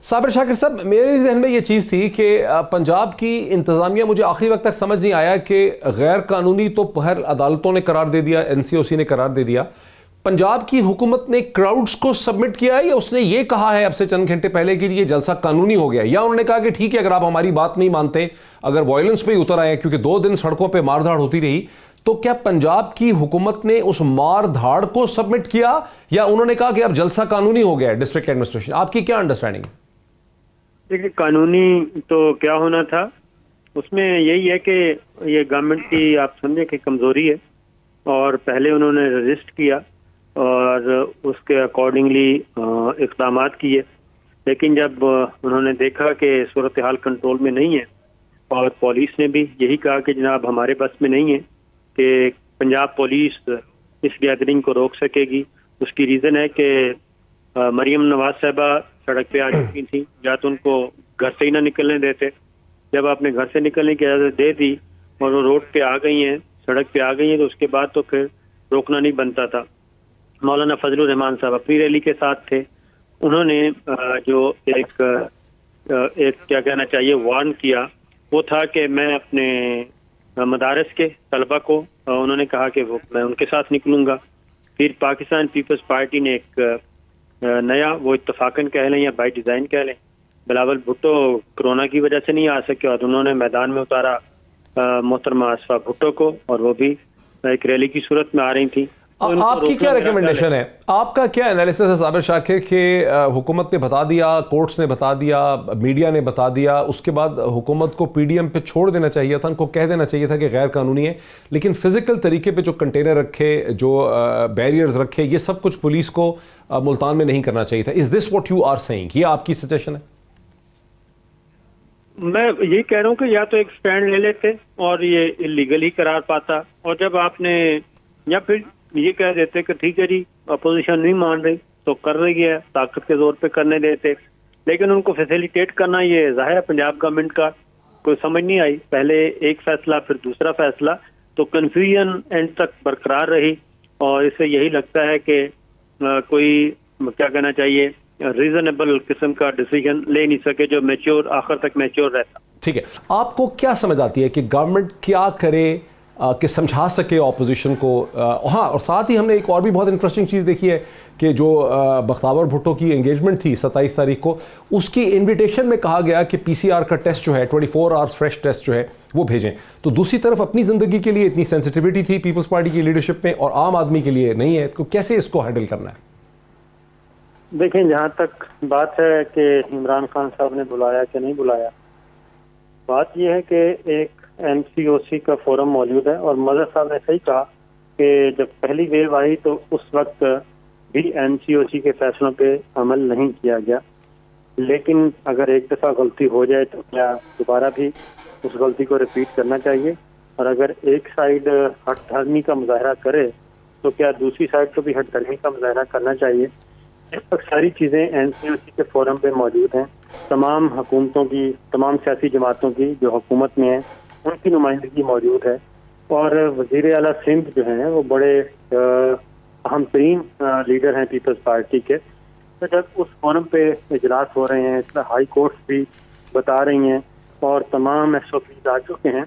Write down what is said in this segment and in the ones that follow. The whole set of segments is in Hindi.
साबिर शाकिर साहब, मेरे जहन में ये चीज़ थी कि पंजाब की इंतज़ामिया, मुझे आखिरी वक्त तक समझ नहीं आया कि गैर कानूनी तो हर अदालतों ने करार दे दिया, NCOC ने करार दे दिया, पंजाब की हुकूमत ने क्राउड्स को सबमिट किया है या उसने ये कहा है अब से चंद घंटे पहले कि ये जलसा कानूनी हो गया, या उन्होंने कहा कि ठीक है अगर आप हमारी बात नहीं मानते, अगर वायलेंस पे ही उतर आए, क्योंकि 2 दिन सड़कों पर मार धाड़ होती रही, तो क्या पंजाब की हुकूमत ने उस मार धाड़ को सबमिट किया या उन्होंने कहा कि अब जलसा कानूनी हो गया है डिस्ट्रिक्ट एडमिनिस्ट्रेशन? आपकी क्या अंडरस्टैंडिंग है? देखिए, कानूनी तो क्या होना था, उसमें यही है कि ये गवर्नमेंट की आप समझे कि कमजोरी है, और पहले उन्होंने रजिस्ट किया और उसके अकॉर्डिंगली इक़दाम किए, लेकिन जब उन्होंने देखा कि सूरत हाल कंट्रोल में नहीं है और पुलिस ने भी यही कहा कि जनाब हमारे बस में नहीं है कि पंजाब पुलिस इस गैदरिंग को रोक सकेगी। उसकी रीज़न है कि मरियम नवाज साहबा सड़क पे आ चुकी थी, या तो उनको घर से ही ना निकलने देते, जब आपने घर से निकलने की इजाज़त दे दी और वो रोड पे आ गई हैं, सड़क पे आ गई हैं, तो उसके बाद तो फिर रोकना नहीं बनता था। मौलाना फजलुर रहमान साहब अपनी रैली के साथ थे, उन्होंने जो एक क्या कहना चाहिए वार्न किया, वो था कि मैं अपने मदारस के तलबा को उन्होंने कहा कि मैं उनके साथ निकलूंगा। फिर पाकिस्तान पीपल्स पार्टी ने एक नया, वो इत्तफाकन कह लें या बाई डिज़ाइन कह लें, बिलावल भुट्टो कोरोना की वजह से नहीं आ सके और उन्होंने मैदान में उतारा मोहतरमा आसफा भुट्टो को, और वो भी एक रैली की सूरत में आ रही थी। तो आपकी क्या रिकमेंडेशन है, आपका क्या एनालिसिस है साबिर शाकिर के? हुकूमत ने बता दिया, कोर्ट्स ने बता दिया, मीडिया ने बता दिया, उसके बाद हुकूमत को PDM पे छोड़ देना चाहिए था, उनको कह देना चाहिए था कि गैर कानूनी है, लेकिन फिजिकल तरीके पे जो कंटेनर रखे, जो बैरियर्स रखे, ये सब कुछ पुलिस को मुल्तान में नहीं करना चाहिए था। Is this what you are saying? ये आपकी सजेशन है? मैं यही कह रहा हूँ कि या तो एक स्टैंड ले लेते और ये इलीगल ही करार पाता, और जब आपने या फिर ये कह देते कि ठीक है जी अपोजिशन नहीं मान रही तो कर रही है, ताकत के जोर पे करने देते, लेकिन उनको फैसिलिटेट करना, ये जाहिर है पंजाब गवर्नमेंट का कोई समझ नहीं आई। पहले एक फैसला फिर दूसरा फैसला, तो कन्फ्यूजन एंड तक बरकरार रही, और इससे यही लगता है कि कोई क्या कहना चाहिए रीजनेबल किस्म का डिसीजन ले नहीं सके जो मैच्योर, आखिर तक मैच्योर रहता। ठीक है, आपको क्या समझ आती है कि गवर्नमेंट क्या करे कि समझा सके ऑपोजिशन को? हाँ, और साथ ही हमने एक और भी बहुत इंटरेस्टिंग चीज़ देखी है कि जो बख्तावर भुट्टो की एंगेजमेंट थी 27 तारीख को, उसकी इनविटेशन में कहा गया कि PCR का टेस्ट जो है 24 आवर्स फ्रेश टेस्ट जो है वो भेजें। तो दूसरी तरफ अपनी ज़िंदगी के लिए इतनी सेंसिटिविटी थी पीपल्स पार्टी की लीडरशिप में और आम आदमी के लिए नहीं है, तो कैसे इसको हैंडल करना है? देखें, जहाँ तक बात है कि इमरान खान साहब ने बुलाया कि नहीं बुलाया, बात यह है कि एक NCOC का फोरम मौजूद है, और मजहर साहब ने सही कहा कि जब पहली वेव आई तो उस वक्त भी NCOC के फैसलों पे अमल नहीं किया गया, लेकिन अगर एक दफ़ा गलती हो जाए तो क्या दोबारा भी उस गलती को रिपीट करना चाहिए? और अगर एक साइड हठधर्मी का मुजाहरा करे तो क्या दूसरी साइड को भी हठधर्मी का मुजाहरा करना चाहिए? इस वक्त सारी चीज़ें NCOC के फोरम पे मौजूद हैं। तमाम हुकूमतों की, तमाम सियासी जमातों की जो हुकूमत में है, उनकी नुमाइंदगी मौजूद है, और वज़ीर आला सिंध जो हैं वो बड़े अहम तरीन लीडर हैं पीपल्स पार्टी के। तो जब उस फोरम पे इजलास हो रहे हैं, इसमें हाई कोर्ट्स भी बता रही हैं और तमाम SOPs आ चुके हैं,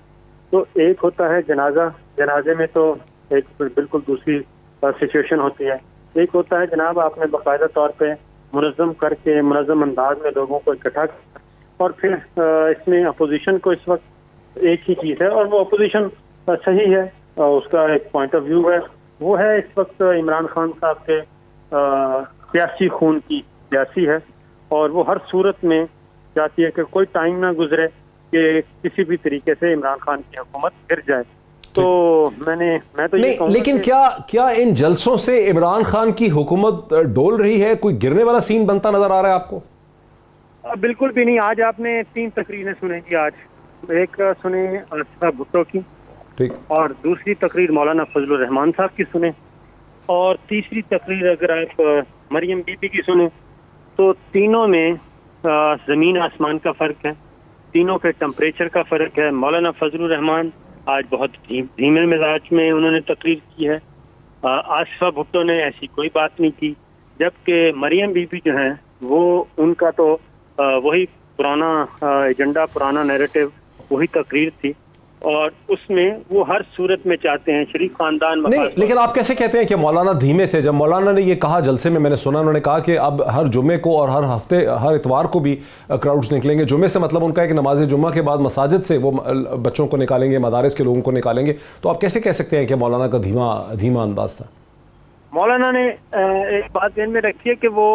तो एक होता है जनाजा, जनाजे में तो एक बिल्कुल दूसरी सिचुएशन होती है। एक होता है जनाब आपने बाकायदा तौर पे मुनज़्ज़म करके मुनज़्ज़म अंदाज में लोगों को इकट्ठा, और फिर इसमें अपोजिशन को इस वक्त एक ही चीज़ है, और वो अपोजिशन सही है, उसका एक पॉइंट ऑफ व्यू है, वो है इस वक्त इमरान खान साहब के सियासी खून की सियासी है, और वो हर सूरत में चाहती है कि कोई टाइम ना गुजरे कि किसी भी तरीके से इमरान खान की हुकूमत गिर जाए। तो मैं तो ये कहूँगा, लेकिन क्या इन जलसों से इमरान खान की हुकूमत डोल रही है? कोई गिरने वाला सीन बनता नजर आ रहा है आपको? बिल्कुल भी नहीं। आज आपने 3 तकरीरें सुनेंगी, आज एक सुने आसफा भुट्टो की, ठीक, और दूसरी तकरीर मौलाना फजलुर रहमान साहब की सुने, और तीसरी तकरीर अगर आप मरियम बीबी की सुने, तो तीनों में ज़मीन आसमान का फ़र्क है, तीनों के टेम्परेचर का फ़र्क है। मौलाना फजलुर रहमान आज बहुत धीमे मिजाज में उन्होंने तकरीर की है, आसफा भुट्टो ने ऐसी कोई बात नहीं की, जबकि मरियम बीबी जो हैं वो उनका तो वही पुराना एजेंडा, पुराना नैरेटिव, वही तकरीर थी और उसमें वो हर सूरत में चाहते हैं शरीफ खानदान। नहीं, लेकिन आप कैसे कहते हैं कि मौलाना धीमे थे? जब मौलाना ने ये कहा जलसे में, मैंने सुना उन्होंने कहा कि अब हर जुमे को और हर हफ्ते, हर इतवार को भी क्राउड्स निकलेंगे। जुमे से मतलब उनका एक नमाज जुम्मा के बाद मसाजिद से वो बच्चों को निकालेंगे, मदारिस के लोगों को निकालेंगे। तो आप कैसे कह सकते हैं कि मौलाना का धीमा अंदाज था? मौलाना ने एक बात ध्यान में रखी है कि वो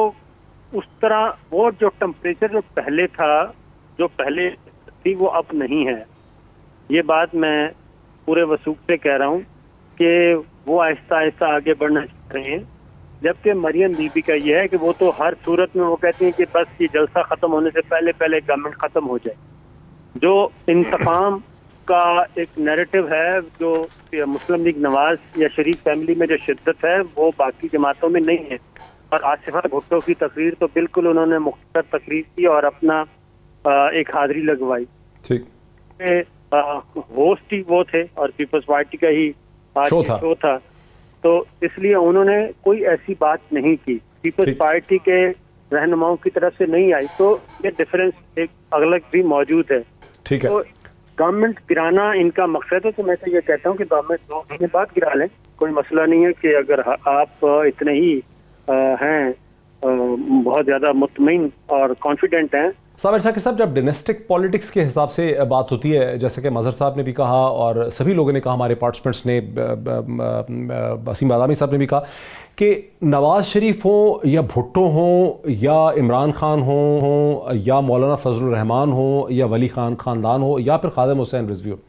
उस तरह, वो जो टेम्परेचर जो पहले था, जो पहले थी, वो अब नहीं है। ये बात मैं पूरे वसूख से कह रहा हूँ कि वो आहिस्ता आहिस्ता आगे बढ़ना चाह रहे हैं। जबकि मरियम बीबी का ये है कि वो तो हर सूरत में वो कहती हैं कि बस ये जलसा खत्म होने से पहले पहले गवर्नमेंट खत्म हो जाए। जो इंतकाम का एक नैरेटिव है, जो मुस्लिम लीग नवाज या शरीफ फैमिली में जो शिद्दत है, वो बाकी जमातों में नहीं है। और आसिफा भुट्टो की तकरीर तो बिल्कुल उन्होंने मुख्तर तकरीर की और अपना एक हाजिरी लगवाई। ठीक, होस्ट ही वो थे और पीपल्स पार्टी का ही शो था, तो इसलिए उन्होंने कोई ऐसी बात नहीं की, पीपल्स पार्टी के रहनुमाओं की तरफ से नहीं आई। तो ये डिफरेंस एक अलग भी मौजूद है। ठीक है। तो गवर्नमेंट गिराना इनका मकसद है, तो मैं तो ये कहता हूँ कि गवर्नमेंट 2 महीने बाद गिरा लें, कोई मसला नहीं है। कि अगर आप इतने ही हैं, बहुत ज्यादा मुतमईन और कॉन्फिडेंट हैं। साबिर शाकिर साहब, जब डायनेस्टिक पॉलिटिक्स के हिसाब से बात होती है, जैसे कि मजहर साहब ने भी कहा और सभी लोगों ने कहा, हमारे पार्टिसिपेंट्स ने, वसीम बादामी साहब ने भी कहा कि नवाज शरीफ हो या भुट्टो हो या इमरान खान हो या मौलाना फजलुर रहमान हो या वली खान खानदान हो या फिर खादिम हुसैन रिजवी हो,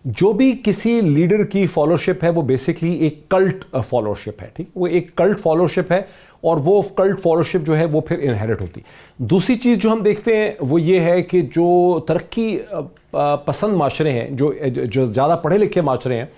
जो भी किसी लीडर की फॉलोशिप है वो बेसिकली एक कल्ट फॉलोशिप है। ठीक, वो एक कल्ट फॉलोशिप है और वो कल्ट फॉलोशिप जो है वो फिर इनहेरिट होती। दूसरी चीज़ जो हम देखते हैं वो ये है कि जो तरक्की पसंद माशरे हैं, जो ज़्यादा पढ़े लिखे माशरे हैं,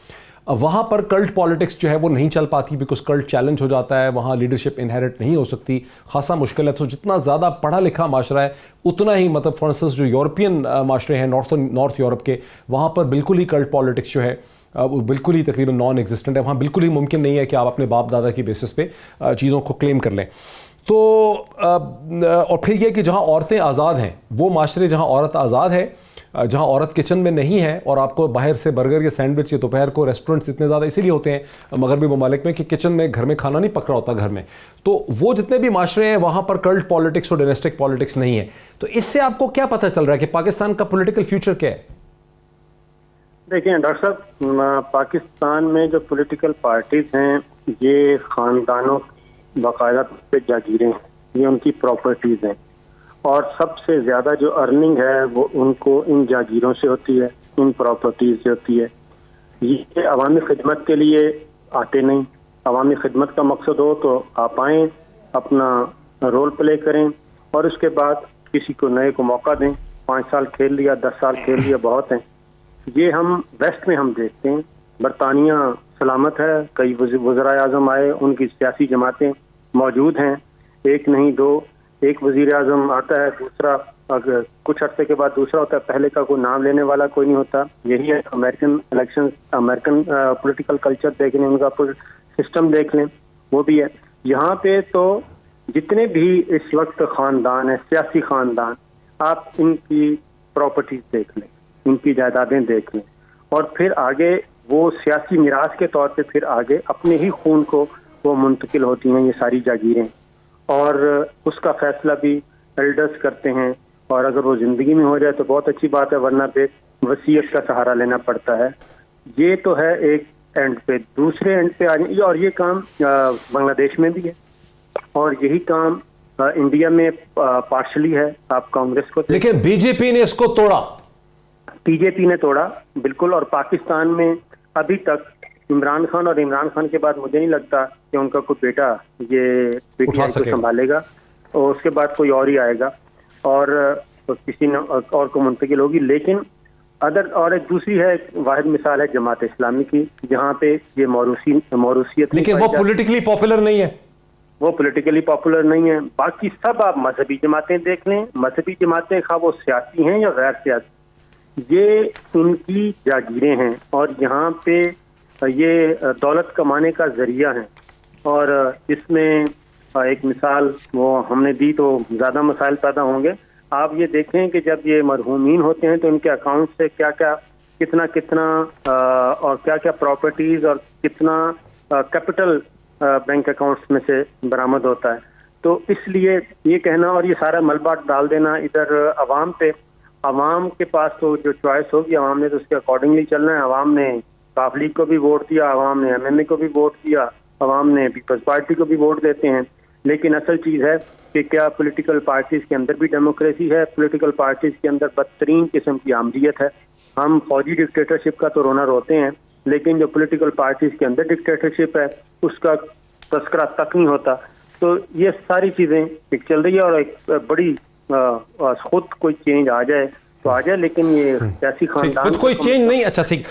वहाँ पर कल्ट पॉलिटिक्स जो है वो नहीं चल पाती, बिकॉज कल्ट चैलेंज हो जाता है, वहाँ लीडरशिप इनहेरिट नहीं हो सकती, खासा मुश्किल है। तो जितना ज़्यादा पढ़ा लिखा माशरा है उतना ही, मतलब फॉर इंस्टेंस जो यूरोपियन माशरे हैं, नॉर्थ यूरोप के, वहाँ पर बिल्कुल ही कल्ट पॉलिटिक्स जो है वो बिल्कुल ही तकरीबन नॉन एग्जिस्टेंट है। वहाँ बिल्कुल ही मुमकिन नहीं है कि आप अपने बाप दादा की बेसिस पे चीज़ों को क्लेम कर लें। तो और फिर यह कि जहाँ औरतें आज़ाद हैं, वो माशरे जहाँ औरत आज़ाद है, जहाँ औरत किचन में नहीं है और आपको बाहर से बर्गर या सैंडविच या दोपहर को रेस्टोरेंट्स इतने ज़्यादा इसीलिए होते हैं मगरबी ममालिक में कि किचन में, घर में खाना नहीं पक रहा होता घर में। तो वो जितने भी माशरे हैं वहाँ पर कल्ट पॉलिटिक्स और डायनेस्टिक पॉलिटिक्स नहीं है। तो इससे आपको क्या पता चल रहा है कि पाकिस्तान का पॉलिटिकल फ्यूचर क्या है? देखिए डॉक्टर साहब, पाकिस्तान में जो पॉलिटिकल पार्टीज हैं, ये खानदानों की बाकायदा पे जागीरें हैं, ये उनकी प्रॉपर्टीज हैं और सबसे ज़्यादा जो अर्निंग है वो उनको इन जागीरों से होती है, इन प्रॉपर्टीज से होती है। ये अवामी खिदमत के लिए आते नहीं। अवामी खिदमत का मकसद हो तो आप आएँ, अपना रोल प्ले करें और उसके बाद किसी को नए को मौका दें। 5 साल खेल लिया, 10 साल खेल लिया, बहुत हैं। ये हम वेस्ट में हम देखते हैं, बरतानिया सलामत है, कई वज़ीर आज़म आए, उनकी सियासी जमातें मौजूद हैं, एक नहीं दो। एक वज़ीर आज़म आता है, दूसरा अगर कुछ अर्से के बाद दूसरा होता है, पहले का कोई नाम लेने वाला कोई नहीं होता। यही है American election, American political culture देख लें, उनका सिस्टम देख लें, वो भी है। यहाँ पे तो जितने भी इस वक्त ख़ानदान है, सियासी ख़ानदान, आप इनकी प्रॉपर्टीज देख लें, इनकी जायदादें देख लें और फिर आगे वो सियासी मिरास के तौर पे फिर आगे अपने ही खून को वो मुंतकिल होती हैं ये सारी जागीरें, और उसका फैसला भी एल्डर्स करते हैं। और अगर वो ज़िंदगी में हो जाए तो बहुत अच्छी बात है, वरना पे वसीयत का सहारा लेना पड़ता है। ये तो है एक एंड पे। दूसरे एंड पे आने, और ये काम बांग्लादेश में भी है और यही काम इंडिया में पार्शली है। आप कांग्रेस को, लेकिन बीजेपी ने इसको तोड़ा, बीजेपी ने तोड़ा बिल्कुल। और पाकिस्तान में अभी तक इमरान खान, और इमरान खान के बाद मुझे नहीं लगता कि उनका कोई बेटा ये पीटीआई को संभालेगा, और उसके बाद कोई और ही आएगा और किसी ने और को मुंतकिल होगी। लेकिन और एक दूसरी है, वाहिद मिसाल है जमात इस्लामी की, जहाँ पे ये मौरूसियत, लेकिन वो पॉलिटिकली पॉपुलर नहीं है, वो पॉलिटिकली पॉपुलर नहीं है। बाकी सब आप मजहबी जमातें देख लें, मजहबी जमातें खा वो सियासी हैं या गैर सियासी, ये उनकी जागीरें हैं और यहाँ पे ये दौलत कमाने का जरिया है। और इसमें एक मिसाल वो हमने दी तो ज़्यादा मसाइल पैदा होंगे। आप ये देखें कि जब ये मरहूमीन होते हैं तो इनके अकाउंट से क्या क्या कितना कितना और क्या क्या प्रॉपर्टीज और कितना कैपिटल बैंक अकाउंट्स में से बरामद होता है। तो इसलिए ये कहना और ये सारा मलबा डाल देना इधर अवाम पे, अवाम के पास तो जो चॉइस होगी अवाम ने तो उसके अकॉर्डिंगली चलना है। अवाम ने काफ लीग को भी वोट दिया, अवाम ने एमएनए को भी वोट दिया, अवाम ने पीपल्स पार्टी को भी वोट देते हैं। लेकिन असल चीज़ है कि क्या पॉलिटिकल पार्टीज के अंदर भी डेमोक्रेसी है? पॉलिटिकल पार्टीज के अंदर बदतरीन किस्म की आमदीयत है। हम फौजी डिक्टेटरशिप का तो रोना रोते हैं, लेकिन जो पॉलिटिकल पार्टीज के अंदर डिक्टेटरशिप है उसका तस्करा तक नहीं होता। तो ये सारी चीज़ें एक चल रही है और एक बड़ी खुद कोई चेंज आ जाए तो आ जाए, लेकिन ये सियासी खानदान कोई चेंज नहीं। अच्छा ठीक।